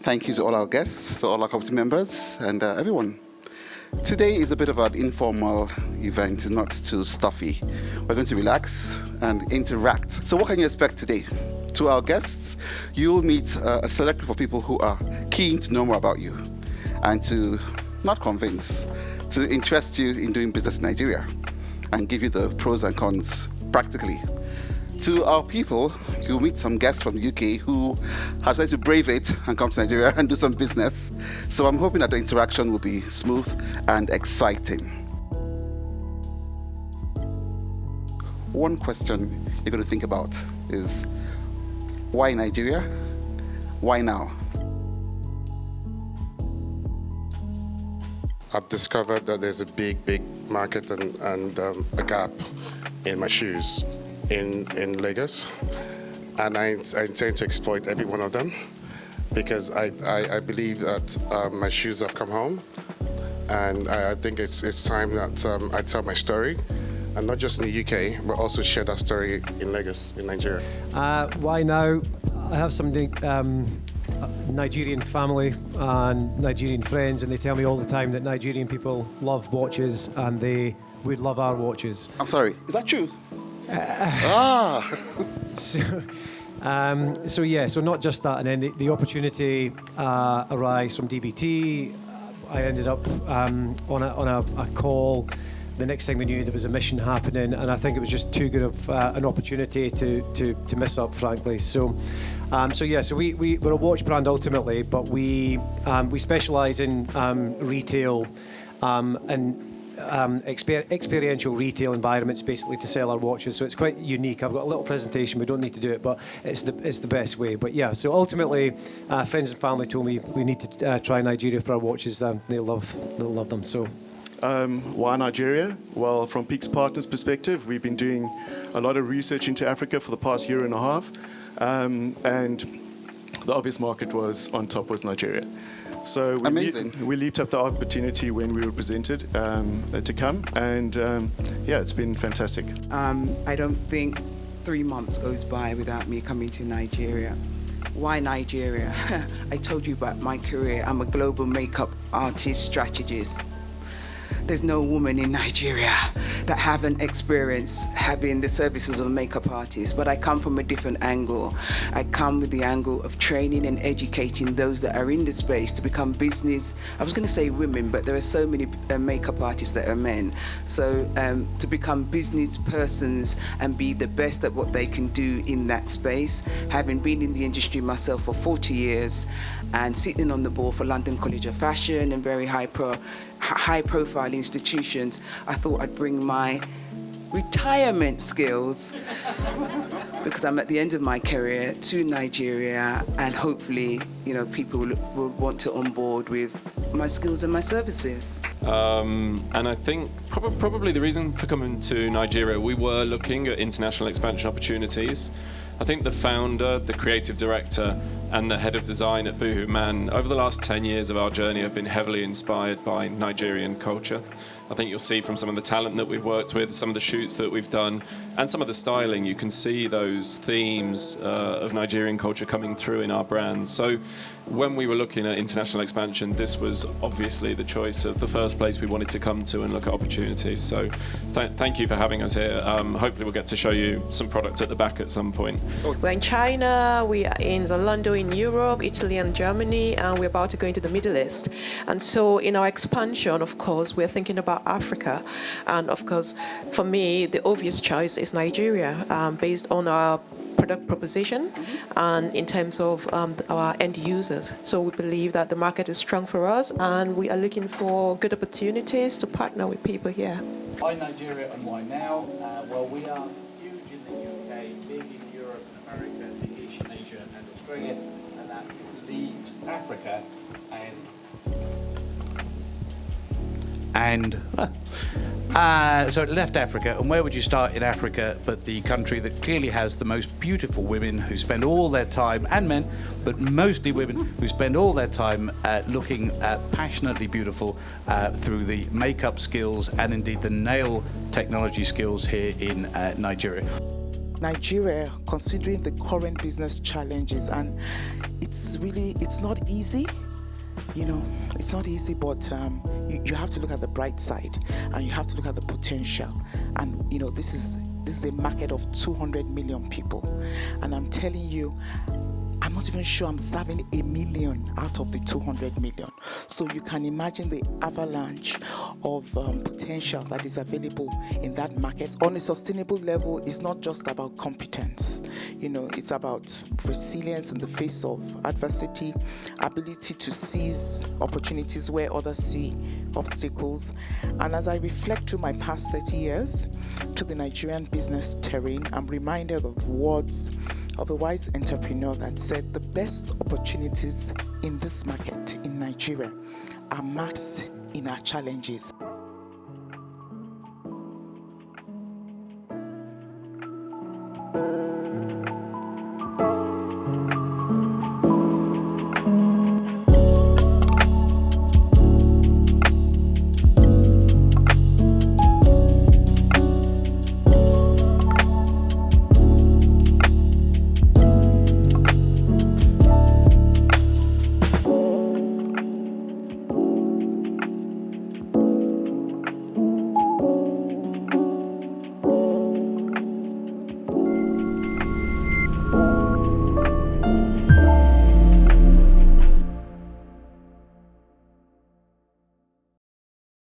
Thank you to all our guests, to all our committee members, and everyone. Today is a bit of an informal event, it's not too stuffy. We're going to relax and interact. So what can you expect today? To our guests, you'll meet a select group of people who are keen to know more about you and to, not convince, to interest you in doing business in Nigeria and give you the pros and cons practically. To our people, you'll meet some guests from the UK who have decided to brave it and come to Nigeria and do some business. So I'm hoping that the interaction will be smooth and exciting. One question you're going to think about is, why Nigeria? Why now? I've discovered that there's a big market and a gap in my shoes in Lagos, and I intend to exploit every one of them because I believe that my shoes have come home, and I think it's time that I tell my story, and not just in the UK, but also share that story in Lagos, in Nigeria. Why now? I have some Nigerian family and Nigerian friends, and they tell me all the time that Nigerian people love watches and they would love our watches. I'm sorry, is that true? So not just that, and then the opportunity arose from DBT. I ended up on a call. The next thing we knew, there was a mission happening, and I think it was just too good of an opportunity to miss up, frankly. So we're a watch brand ultimately, but we specialise in retail and experiential retail environments, basically, to sell our watches. So it's quite unique. I've got a little presentation. We don't need to do it, but it's the best way. But yeah, so ultimately, friends and family told me we need to try Nigeria for our watches. They'll love them. So. Why Nigeria? Well, from Peaks Partners' perspective, we've been doing a lot of research into Africa for the past year and a half, and the obvious market on top was Nigeria. So we leaped up the opportunity when we were presented to come, and it's been fantastic. I don't think 3 months goes by without me coming to Nigeria. Why Nigeria? I told you about my career. I'm a global makeup artist strategist. There's no woman in Nigeria that haven't experienced having the services of a makeup artist, but I come from a different angle. I come with the angle of training and educating those that are in the space to become business. I was going to say women, but there are so many makeup artists that are men. So to become business persons and be the best at what they can do in that space, having been in the industry myself for 40 years and sitting on the board for London College of Fashion and very high-profile institutions, I thought I'd bring my retirement skills, because I'm at the end of my career, to Nigeria, and hopefully, people will want to onboard with my skills and my services. And I think probably the reason for coming to Nigeria, we were looking at international expansion opportunities. I think the founder, the creative director, and the head of design at Boohoo Man, over the last 10 years of our journey, have been heavily inspired by Nigerian culture. I think you'll see from some of the talent that we've worked with, some of the shoots that we've done, and some of the styling, you can see those themes of Nigerian culture coming through in our brands. So when we were looking at international expansion, this was obviously the choice of the first place we wanted to come to and look at opportunities. So thank you for having us here. Hopefully we'll get to show you some products at the back at some point. We're in China, we are in Zalando in Europe, Italy and Germany, and we're about to go into the Middle East. And so in our expansion, of course, we're thinking about Africa. And of course, for me, the obvious choice is Nigeria, based on our product proposition and in terms of our end users. So we believe that the market is strong for us, and we are looking for good opportunities to partner with people here. Why Nigeria and why now? Well, we are huge in the UK, big in Europe and America, big in Asia and Australia, and that leaves Africa so it left Africa, and where would you start in Africa but the country that clearly has the most beautiful women who spend all their time, and men, but mostly women, who spend all their time looking passionately beautiful through the makeup skills and indeed the nail technology skills here in Nigeria. Nigeria, considering the current business challenges, and it's not easy. It's not easy, but you have to look at the bright side, and you have to look at the potential. And this is a market of 200 million people, and I'm telling you, I'm not even sure I'm serving 1 million out of the 200 million. So you can imagine the avalanche of potential that is available in that market. On a sustainable level, it's not just about competence. It's about resilience in the face of adversity, ability to seize opportunities where others see obstacles. And as I reflect through my past 30 years to the Nigerian business terrain, I'm reminded of words of a wise entrepreneur that said the best opportunities in this market in Nigeria are masked in our challenges.